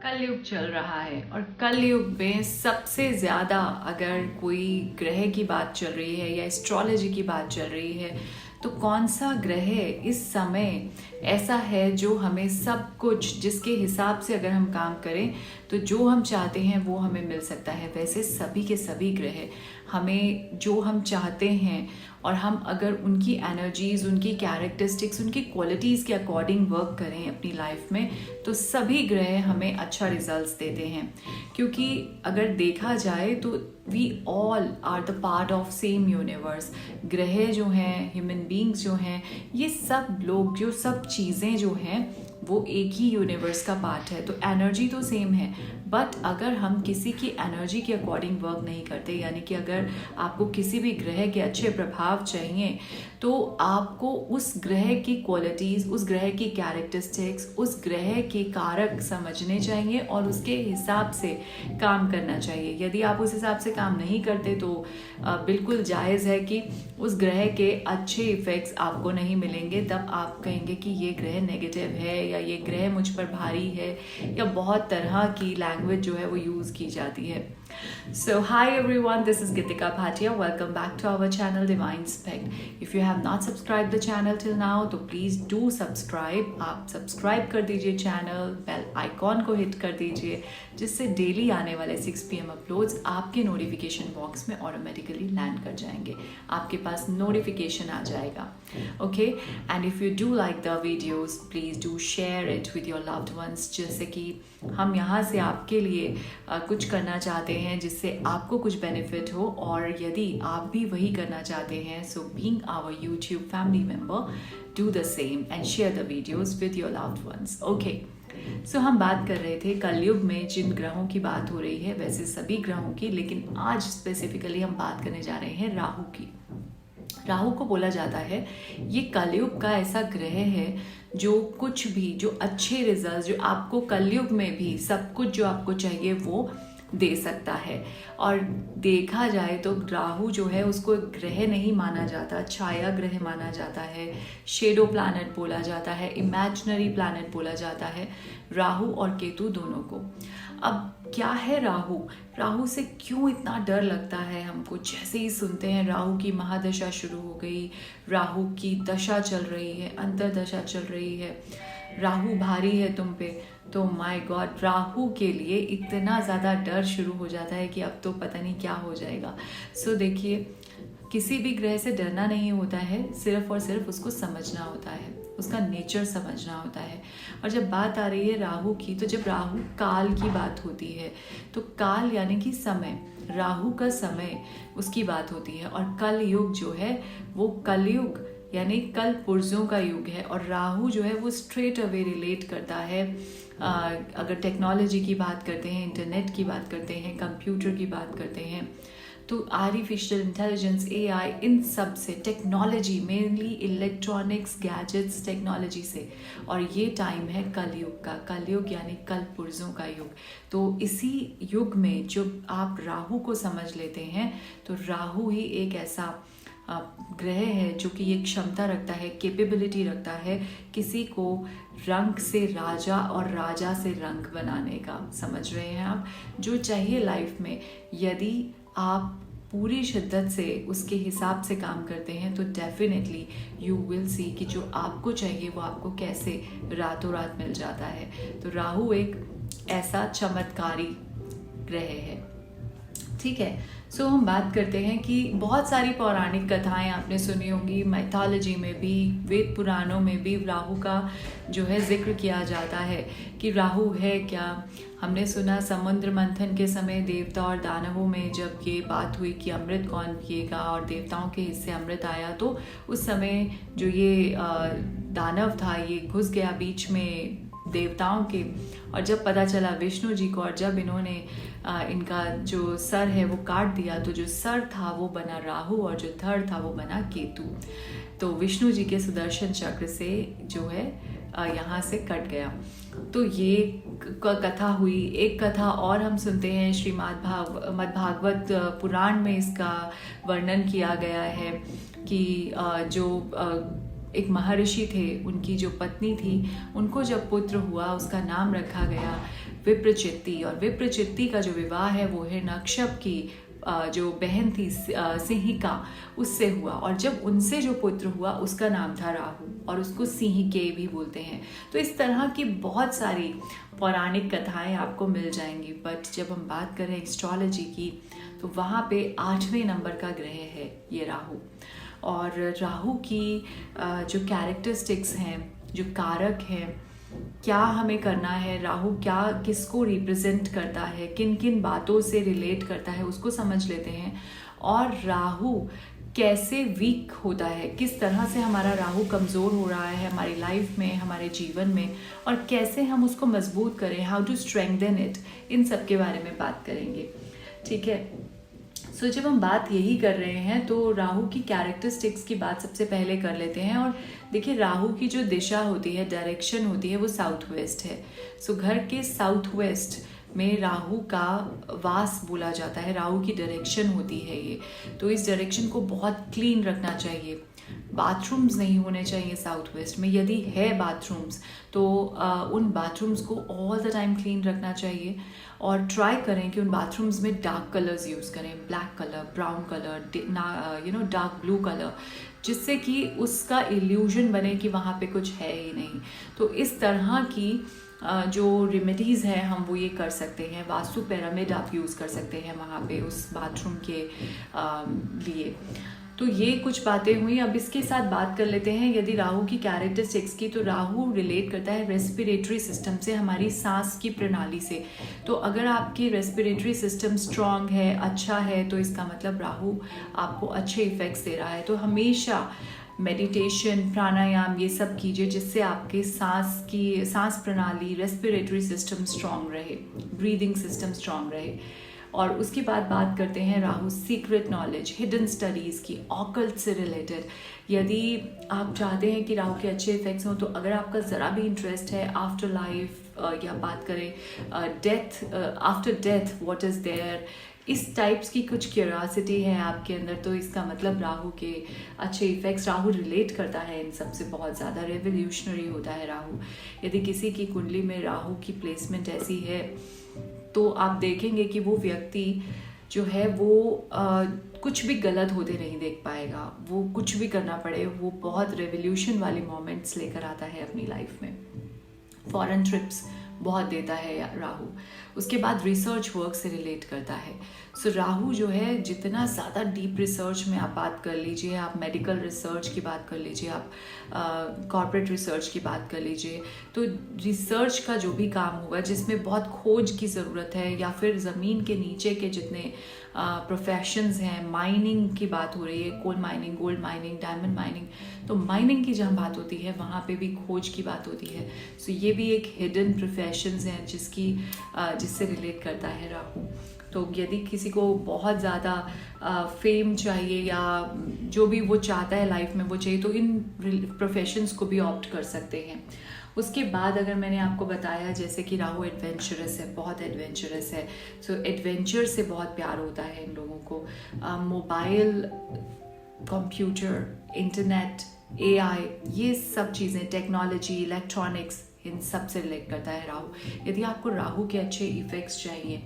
कलयुग चल रहा है और कलयुग में सबसे ज़्यादा अगर कोई ग्रह की बात चल रही है या एस्ट्रोलॉजी की बात चल रही है तो कौन सा ग्रह इस समय ऐसा है जो हमें सब कुछ जिसके हिसाब से अगर हम काम करें तो जो हम चाहते हैं वो हमें मिल सकता है। वैसे सभी के सभी ग्रह हमें जो हम चाहते हैं और हम अगर उनकी एनर्जीज, उनकी कैरेक्टरिस्टिक्स, उनकी क्वालिटीज़ के अकॉर्डिंग वर्क करें अपनी लाइफ में तो सभी ग्रह हमें अच्छा रिजल्ट्स देते हैं। क्योंकि अगर देखा जाए तो we all are the part of same universe. ग्रह जो हैं, ह्यूमन बींग्स जो हैं, ये सब लोग, जो सब चीज़ें जो हैं वो एक ही यूनिवर्स का पार्ट है। तो एनर्जी तो सेम है, बट अगर हम किसी की एनर्जी के अकॉर्डिंग वर्क नहीं करते, यानी कि अगर आपको किसी भी ग्रह के अच्छे प्रभाव चाहिए तो आपको उस ग्रह की क्वालिटीज़, उस ग्रह की कैरेक्टरिस्टिक्स, उस ग्रह के कारक समझने चाहिए और उसके हिसाब से काम करना चाहिए। यदि आप उस हिसाब से काम नहीं करते तो बिल्कुल जायज़ है कि उस ग्रह के अच्छे इफ़ेक्ट्स आपको नहीं मिलेंगे। तब आप कहेंगे कि ये ग्रह नेगेटिव है या ये ग्रह मुझ पर भारी है, या बहुत तरह की लैंग्वेज जो है वो यूज़ की जाती है। So hi everyone, this is Gitika Bhatia. Welcome back to our channel Divine Spect. If you have not subscribed the channel till now, तो please do subscribe. आप सब्सक्राइब कर दीजिए चैनल, बेल आइकॉन को hit कर दीजिए, जिससे daily आने वाले 6 PM अपलोड्स आपके नोटिफिकेशन बॉक्स में ऑटोमेटिकली लैंड कर जाएंगे, आपके पास नोटिफिकेशन आ जाएगा। Okay, and if you do like the videos please do share it with your loved once. जैसे कि हम यहाँ से आपके लिए कुछ करना चाहते हैं जिससे आपको कुछ बेनिफिट हो, और यदि आप भी वही करना चाहते हैं, so being our YouTube family member, do the same and share the videos with your loved ones. Okay, so हम बात कर रहे थे कलयुग में जिन ग्रहों की बात हो रही है, वैसे सभी ग्रहों की, लेकिन आज स्पेसिफिकली हम बात करने जा रहे हैं राहु की। राहु को बोला जाता है ये कलयुग का ऐसा ग्रह है जो कुछ भी, जो अच्छे रिजल्ट, जो आपको कलयुग में भी सब कुछ जो आपको चाहिए वो दे सकता है। और देखा जाए तो राहु जो है उसको एक ग्रह नहीं माना जाता, छाया ग्रह माना जाता है, शेडो प्लैनेट बोला जाता है, इमेजिनरी प्लैनेट बोला जाता है राहु और केतु दोनों को। अब क्या है राहु? राहु से क्यों इतना डर लगता है हमको? जैसे ही सुनते हैं राहु की महादशा शुरू हो गई, राहु की दशा चल रही है, अंतरदशा चल रही है, राहु भारी है तुम पे, तो माय गॉड, राहु के लिए इतना ज़्यादा डर शुरू हो जाता है कि अब तो पता नहीं क्या हो जाएगा। सो देखिए, किसी भी ग्रह से डरना नहीं होता है, सिर्फ और सिर्फ उसको समझना होता है, उसका नेचर समझना होता है। और जब बात आ रही है राहु की, तो जब राहु काल की बात होती है तो काल यानी कि समय, राहु का समय उसकी बात होती है। और कल युग जो है वो कलयुग यानी कल पुर्जों का युग है। और राहु जो है वो स्ट्रेट अवे रिलेट करता है, अगर टेक्नोलॉजी की बात करते हैं, इंटरनेट की बात करते हैं, कंप्यूटर की बात करते हैं, तो आर्टिफिशियल इंटेलिजेंस, AI, इन सब से, technology, mainly electronics, gadgets, technology से। और ये टाइम है कलयुग का, कलयुग यानी कल पुर्जों का युग। तो इसी युग में जब आप राहु को समझ लेते हैं तो राहु ही एक ऐसा ग्रह है जो कि ये क्षमता रखता है, कैपेबिलिटी रखता है किसी को रंग से राजा और राजा से रंग बनाने का। समझ रहे हैं आप? जो चाहिए लाइफ में, यदि आप पूरी शिद्दत से उसके हिसाब से काम करते हैं तो डेफिनेटली यू विल सी कि जो आपको चाहिए वो आपको कैसे रातों रात मिल जाता है। तो राहु एक ऐसा चमत्कारी ग्रह है। ठीक है, सो हम बात करते हैं कि बहुत सारी पौराणिक कथाएं आपने सुनी होंगी, माइथोलॉजी में भी, वेद पुराणों में भी राहु का जो है जिक्र किया जाता है कि राहु है क्या। हमने सुना समुद्र मंथन के समय देवता और दानवों में जब ये बात हुई कि अमृत कौन पिएगा और देवताओं के हिस्से अमृत आया, तो उस समय जो ये दानव था ये घुस गया बीच में देवताओं के। और जब पता चला विष्णु जी को, और जब इन्होंने इनका जो सर है वो काट दिया, तो जो सर था वो बना राहु और जो धड़ था वो बना केतु। तो विष्णु जी के सुदर्शन चक्र से जो है यहाँ से कट गया। तो ये कथा हुई। एक कथा और हम सुनते हैं, मद्भागवत पुराण में इसका वर्णन किया गया है कि जो एक महर्षि थे, उनकी जो पत्नी थी, उनको जब पुत्र हुआ उसका नाम रखा गया विप्रचित्ति। और विप्रचित्ति का जो विवाह है वो हिरण्यकश्यप की जो बहन थी सिंहिका, उससे हुआ। और जब उनसे जो पुत्र हुआ उसका नाम था राहु, और उसको सिंहिके भी बोलते हैं। तो इस तरह की बहुत सारी पौराणिक कथाएं आपको मिल जाएंगी। बट जब हम बात करें एस्ट्रोलॉजी की, तो वहाँ पे 8वें नंबर का ग्रह है ये राहु। और राहु की जो कैरेक्टरिस्टिक्स हैं, जो कारक हैं, क्या हमें करना है, राहु क्या किसको रिप्रेजेंट करता है, किन किन बातों से रिलेट करता है, उसको समझ लेते हैं। और राहु कैसे वीक होता है, किस तरह से हमारा राहु कमज़ोर हो रहा है हमारी लाइफ में, हमारे जीवन में, और कैसे हम उसको मजबूत करें, हाउ टू स्ट्रेंथन इट, इन सब के बारे में बात करेंगे। ठीक है। सो जब हम बात यही कर रहे हैं तो राहु की कैरेक्टरिस्टिक्स की बात सबसे पहले कर लेते हैं। और देखिए, राहु की जो दिशा होती है, डायरेक्शन होती है, वो साउथ वेस्ट है। सो घर के साउथ वेस्ट में राहु का वास बोला जाता है, राहु की डायरेक्शन होती है ये। तो इस डायरेक्शन को बहुत क्लीन रखना चाहिए। बाथरूम्स नहीं होने चाहिए साउथ वेस्ट में। यदि है बाथरूम्स तो उन बाथरूम्स को ऑल द टाइम क्लीन रखना चाहिए। और ट्राई करें कि उन बाथरूम्स में डार्क कलर्स यूज़ करें, black colour, brown colour, dark blue colour, जिससे कि उसका इल्यूजन बने कि वहाँ पे कुछ है ही नहीं। तो इस तरह की जो रेमेडीज़ हैं हम वो ये कर सकते हैं। वास्तु पिरामिड आप यूज़ कर सकते हैं वहाँ पे उस बाथरूम के लिए। तो ये कुछ बातें हुई। अब इसके साथ बात कर लेते हैं यदि राहु की कैरेक्टरिस्टिक्स की। तो राहु रिलेट करता है रेस्पिरेटरी सिस्टम से, हमारी सांस की प्रणाली से। तो अगर आपकी रेस्पिरेटरी सिस्टम स्ट्रांग है, अच्छा है, तो इसका मतलब राहु आपको अच्छे इफेक्ट्स दे रहा है। तो हमेशा मेडिटेशन, प्राणायाम, ये सब कीजिए जिससे आपके सांस प्रणाली, रेस्पिरेटरी सिस्टम स्ट्रांग रहे, ब्रीदिंग सिस्टम स्ट्रांग रहे। और उसके बाद बात करते हैं Rahu secret knowledge, hidden studies की, ऑकल्ट से रिलेटेड। यदि आप चाहते हैं कि राहु के अच्छे इफेक्ट्स हों, तो अगर आपका ज़रा भी इंटरेस्ट है आफ्टर लाइफ, या बात करें death, after death what is there, इस टाइप्स की कुछ क्यूरियोसिटी है आपके अंदर, तो इसका मतलब राहु के अच्छे इफेक्ट्स, राहु रिलेट करता है इन सब से बहुत ज़्यादा। रेवोल्यूशनरी होता है राहु। यदि किसी की कुंडली में राहु की प्लेसमेंट ऐसी है तो आप देखेंगे कि वो व्यक्ति जो है वो कुछ भी गलत होते नहीं देख पाएगा। वो कुछ भी करना पड़े, वो बहुत रेवोल्यूशन वाले मोमेंट्स लेकर आता है अपनी लाइफ में। फॉरेन ट्रिप्स बहुत देता है राहु। उसके बाद रिसर्च वर्क से रिलेट करता है। सो राहु जो है, जितना ज़्यादा डीप रिसर्च में आप बात कर लीजिए, आप मेडिकल रिसर्च की बात कर लीजिए, आप कॉर्पोरेट रिसर्च की बात कर लीजिए, तो रिसर्च का जो भी काम होगा जिसमें बहुत खोज की ज़रूरत है, या फिर ज़मीन के नीचे के जितने प्रोफेशंस हैं, माइनिंग की बात हो रही है, coal mining, gold mining, diamond mining, तो माइनिंग की जहाँ बात होती है वहाँ पे भी खोज की बात होती है। सो ये भी एक हिडन प्रोफेशंस हैं जिससे रिलेट करता है राहु। तो यदि किसी को बहुत ज़्यादा फेम चाहिए या जो भी वो चाहता है लाइफ में वो चाहिए, तो इन प्रोफेशंस को भी ऑप्ट कर सकते हैं। उसके बाद अगर मैंने आपको बताया जैसे कि राहु एडवेंचरस है, बहुत एडवेंचरस है। सो एडवेंचर से बहुत प्यार होता है इन लोगों को। मोबाइल, कंप्यूटर, इंटरनेट, एआई, ये सब चीज़ें, टेक्नोलॉजी, इलेक्ट्रॉनिक्स, इन सब से रिलेट करता है राहु। यदि आपको राहु के अच्छे इफेक्ट्स चाहिए,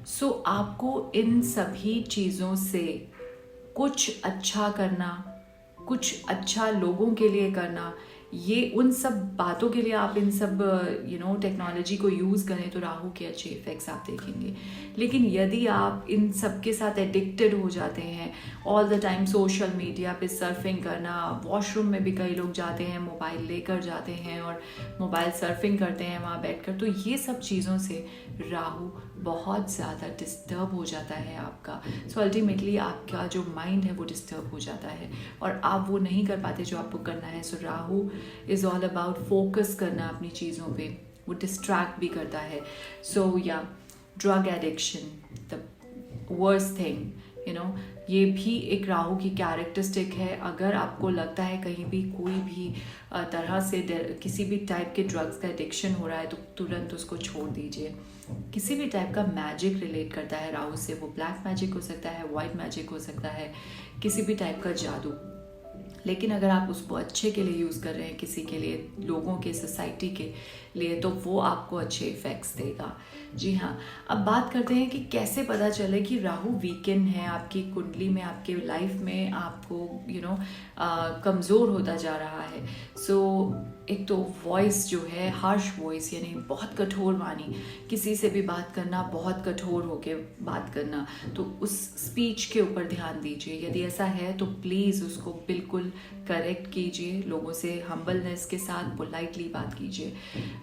सो आपको इन सभी चीज़ों से कुछ अच्छा करना, कुछ अच्छा लोगों के लिए करना, ये उन सब बातों के लिए आप इन सब टेक्नोलॉजी को यूज़ करें तो राहु के अच्छे इफेक्ट्स आप देखेंगे। लेकिन यदि आप इन सब के साथ एडिक्टेड हो जाते हैं, all the time social media पे सर्फिंग करना, वॉशरूम में भी कई लोग जाते हैं, मोबाइल लेकर जाते हैं और मोबाइल सर्फिंग करते हैं वहाँ बैठकर, तो ये सब चीज़ों से राहु बहुत ज़्यादा डिस्टर्ब हो जाता है आपका। सो अल्टीमेटली आपका जो माइंड है वो डिस्टर्ब हो जाता है और आप वो नहीं कर पाते जो आपको करना है। So Rahu is all about focus करना अपनी चीज़ों पे, वो डिस्ट्रैक्ट भी करता है। सो या drug addiction, the worst thing, ये भी एक राहु की कैरेक्टरिस्टिक है। अगर आपको लगता है कहीं भी कोई भी तरह से किसी भी टाइप के ड्रग्स का एडिक्शन हो रहा है तो तुरंत उसको छोड़ दीजिए। किसी भी टाइप का मैजिक रिलेट करता है राहु से, वो ब्लैक मैजिक हो सकता है, वाइट मैजिक हो सकता है, किसी भी टाइप का जादू। लेकिन अगर आप उसको अच्छे के लिए यूज़ कर रहे हैं, किसी के लिए, लोगों के, सोसाइटी के लिए, तो वो आपको अच्छे इफ़ेक्ट्स देगा। जी हाँ, अब बात करते हैं कि कैसे पता चले कि राहु वीकेंड है आपकी कुंडली में, आपके लाइफ में, आपको कमज़ोर होता जा रहा है। एक तो वॉइस जो है, हार्श वॉइस, यानी बहुत कठोर वाणी, किसी से भी बात करना बहुत कठोर होके बात करना, तो उस स्पीच के ऊपर ध्यान दीजिए। यदि ऐसा है तो प्लीज़ उसको बिल्कुल करेक्ट कीजिए, लोगों से हम्बलनेस के साथ पोलाइटली बात कीजिए।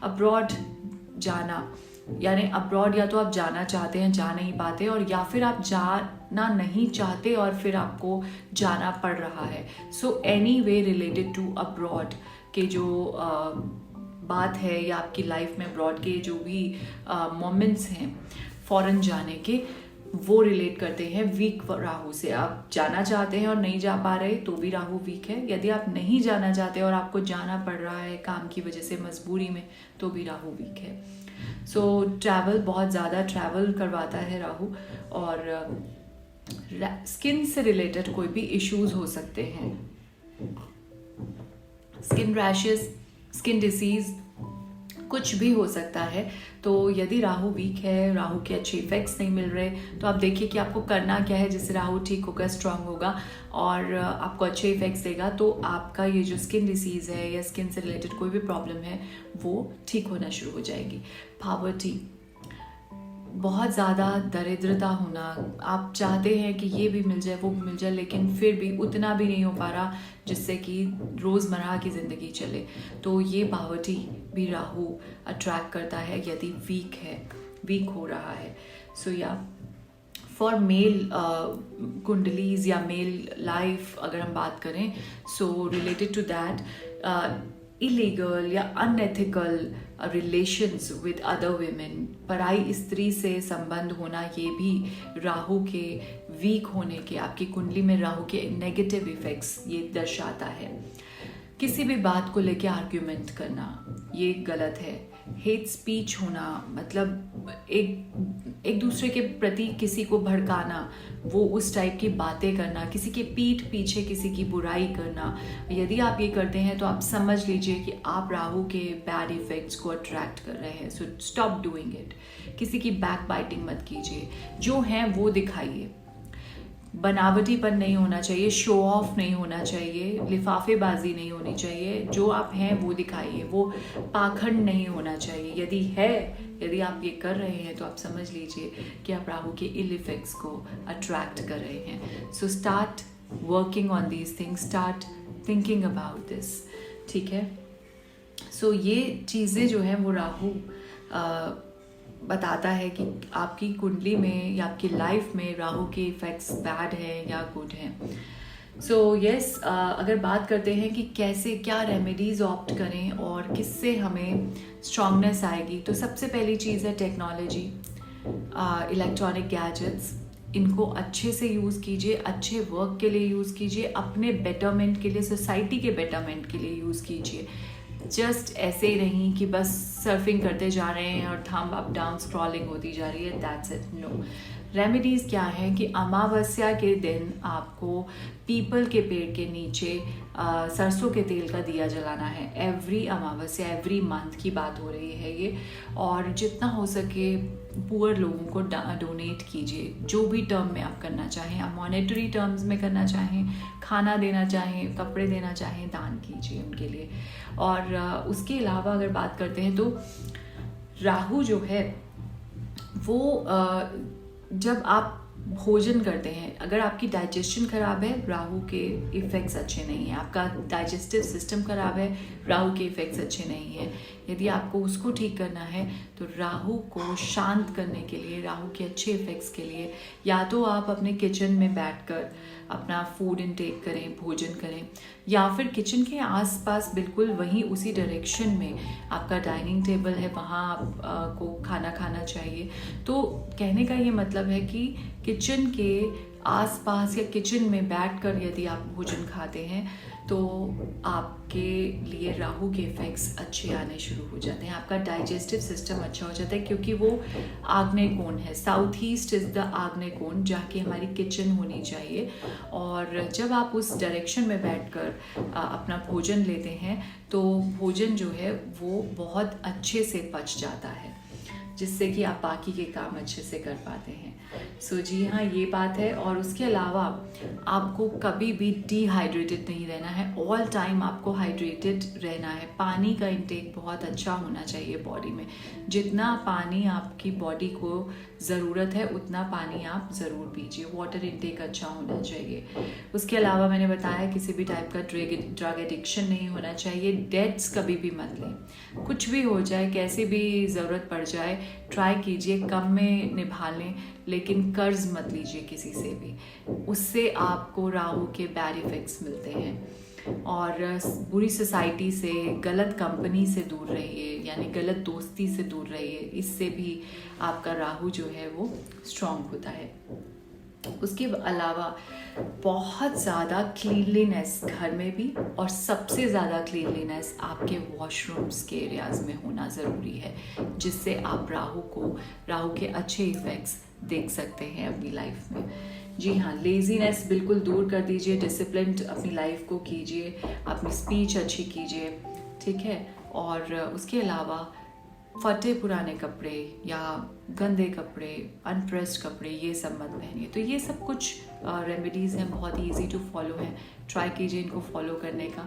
अब्रॉड जाना, यानी अब्रॉड या तो आप जाना चाहते हैं, जा नहीं पाते, और या फिर आप जाना नहीं चाहते और फिर आपको जाना पड़ रहा है। So anyway related to abroad के जो बात है, या आपकी लाइफ में अब्रॉड के जो भी मोमेंट्स हैं फॉरेन जाने के, वो रिलेट करते हैं वीक राहु से। आप जाना चाहते हैं और नहीं जा पा रहे तो भी राहु वीक है। यदि आप नहीं जाना चाहते और आपको जाना पड़ रहा है काम की वजह से, मजबूरी में, तो भी राहु वीक है। ट्रैवल, बहुत ज़्यादा ट्रैवल करवाता है राहु, और स्किन से रिलेटेड कोई भी इश्यूज हो सकते हैं, स्किन रैशेस, स्किन डिसीज, कुछ भी हो सकता है। तो यदि राहु वीक है, राहु के अच्छे इफेक्ट्स नहीं मिल रहे, तो आप देखिए कि आपको करना क्या है जिससे राहु ठीक होगा, स्ट्रांग होगा और आपको अच्छे इफेक्ट्स देगा। तो आपका ये जो स्किन डिसीज़ है या स्किन से रिलेटेड कोई भी प्रॉब्लम है, वो ठीक होना शुरू हो जाएगी। पॉवर्टी, बहुत ज़्यादा दरिद्रता होना, आप चाहते हैं कि ये भी मिल जाए, वो भी मिल जाए, लेकिन फिर भी उतना भी नहीं हो पा रहा जिससे कि रोज़मर्रा की ज़िंदगी चले, तो ये पॉवर्टी भी राहु अट्रैक्ट करता है यदि वीक हो रहा है। फॉर मेल कुंडलीज या मेल लाइफ अगर हम बात करें, रिलेटेड टू दैट, इलीगल या unethical relations with other women, पराई स्त्री से संबंध होना, ये भी राहु के वीक होने के, आपकी कुंडली में राहु के नेगेटिव इफेक्ट्स ये दर्शाता है। किसी भी बात को लेके आर्ग्यूमेंट करना, ये गलत है। हेट स्पीच होना, मतलब एक दूसरे के प्रति किसी को भड़काना, वो उस टाइप की बातें करना, किसी के पीठ पीछे किसी की बुराई करना, यदि आप ये करते हैं तो आप समझ लीजिए कि आप राहु के बैड इफेक्ट्स को अट्रैक्ट कर रहे हैं। So stop doing it. किसी की बैक बाइटिंग मत कीजिए, जो है वो दिखाइए। बनावटीपन नहीं होना चाहिए, शो ऑफ नहीं होना चाहिए, लिफाफेबाजी नहीं होनी चाहिए, जो आप हैं वो दिखाइए, वो पाखंड नहीं होना चाहिए। यदि आप ये कर रहे हैं तो आप समझ लीजिए कि आप राहु के इल इफेक्ट्स को अट्रैक्ट कर रहे हैं। So start working on these things, start thinking about this, ठीक है। ये चीज़ें जो हैं वो राहु बताता है कि आपकी कुंडली में या आपकी लाइफ में राहु के इफेक्ट्स बैड हैं या गुड हैं। अगर बात करते हैं कि कैसे, क्या रेमेडीज ऑप्ट करें और किससे हमें स्ट्रांगनेस आएगी, तो सबसे पहली चीज़ है टेक्नोलॉजी, इलेक्ट्रॉनिक गैजेट्स। इनको अच्छे से यूज़ कीजिए, अच्छे वर्क के लिए यूज़ कीजिए, अपने बेटरमेंट के लिए, सोसाइटी के बेटरमेंट के लिए यूज़ कीजिए। जस्ट ऐसे ही नहीं कि बस सर्फिंग करते जा रहे हैं और थंब अप डाउन स्क्रॉलिंग होती जा रही है, दैट्स इट, नो। रेमेडीज़ क्या है कि अमावस्या के दिन आपको पीपल के पेड़ के नीचे सरसों के तेल का दिया जलाना है। एवरी अमावस्या, एवरी मंथ की बात हो रही है ये, और जितना हो सके पुअर लोगों को डोनेट कीजिए, जो भी टर्म में आप करना चाहें। आप मॉनेटरी टर्म्स में करना चाहें, खाना देना चाहें, कपड़े देना चाहें, दान कीजिए उनके लिए। और उसके अलावा अगर बात करते हैं तो राहु जो है वो जब आप भोजन करते हैं, अगर आपकी डाइजेशन खराब है, राहु के इफ़ेक्ट्स अच्छे नहीं हैं। आपका डाइजेस्टिव सिस्टम खराब है, राहु के इफ़ेक्ट्स अच्छे नहीं हैं। यदि आपको उसको ठीक करना है तो राहु को शांत करने के लिए, राहु के अच्छे इफ़ेक्ट्स के लिए, या तो आप अपने किचन में बैठकर अपना फूड इनटेक करें, भोजन करें, या फिर किचन के आसपास बिल्कुल वहीं उसी डायरेक्शन में आपका डाइनिंग टेबल है, वहाँ आपको खाना खाना चाहिए। तो कहने का ये मतलब है कि किचन के आसपास या किचन में बैठकर यदि आप भोजन खाते हैं तो आपके लिए राहु के इफेक्ट्स अच्छे आने शुरू हो जाते हैं। आपका डाइजेस्टिव सिस्टम अच्छा हो जाता है, क्योंकि वो आग्नेय कोण है, साउथ ईस्ट इज द आग्नेय कोण, जहाँ की हमारी किचन होनी चाहिए। और जब आप उस डायरेक्शन में बैठकर अपना भोजन लेते हैं तो भोजन जो है वो बहुत अच्छे से पच जाता है, जिससे कि आप बाकी के काम अच्छे से कर पाते हैं। सो जी हाँ, ये बात है। और उसके अलावा आपको कभी भी डिहाइड्रेटेड नहीं रहना है, ऑल टाइम आपको हाइड्रेटेड रहना है। पानी का इंटेक बहुत अच्छा होना चाहिए बॉडी में। जितना पानी आपकी बॉडी को ज़रूरत है उतना पानी आप ज़रूर पीजिए। वाटर इंटेक अच्छा होना चाहिए। उसके अलावा मैंने बताया किसी भी टाइप का ड्रग एडिक्शन नहीं होना चाहिए। डेट्स कभी भी मत लें। कुछ भी हो जाए, कैसी भी ज़रूरत पड़ जाए, ट्राई कीजिए कम में निभा लें, लेकिन कर्ज मत लीजिए किसी से भी। उससे आपको राहु के बैड इफेक्ट्स मिलते हैं। और बुरी सोसाइटी से, गलत कंपनी से दूर रहिए, यानी गलत दोस्ती से दूर रहिए। इससे भी आपका राहु जो है वो स्ट्रांग होता है। उसके अलावा बहुत ज़्यादा क्लीनलीनेस घर में भी, और सबसे ज़्यादा क्लीनलीनेस आपके वॉशरूम्स के एरियाज़ में होना ज़रूरी है, जिससे आप राहु के अच्छे इफ़ेक्ट्स देख सकते हैं अपनी लाइफ में। जी हाँ, लेज़ीनेस बिल्कुल दूर कर दीजिए, डिसिप्लिन्ड अपनी लाइफ को कीजिए, अपनी स्पीच अच्छी कीजिए, ठीक है। और उसके अलावा फटे पुराने कपड़े या गंदे कपड़े, अनप्रेस्ड कपड़े, ये सब मत पहनिए। तो ये सब कुछ रेमेडीज़ हैं, बहुत इजी टू फॉलो हैं। ट्राई कीजिए इनको फॉलो करने का।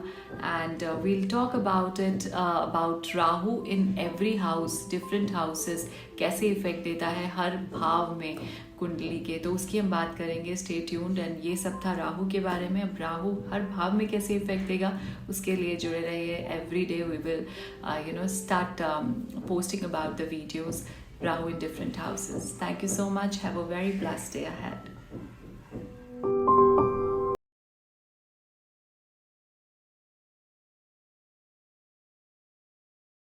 And we'll talk about it, about Rahu in every house, different houses, कैसे इफेक्ट देता है हर भाव में कुंडली के, तो उसकी हम बात करेंगे। Stay tuned. एंड ये सब था राहु के बारे में। अब राहु हर भाव में कैसे इफेक्ट देगा उसके लिए जुड़े रहिए। Every day we will start posting about the videos, Rahu in different houses. Thank you so much. Have a very blessed day ahead.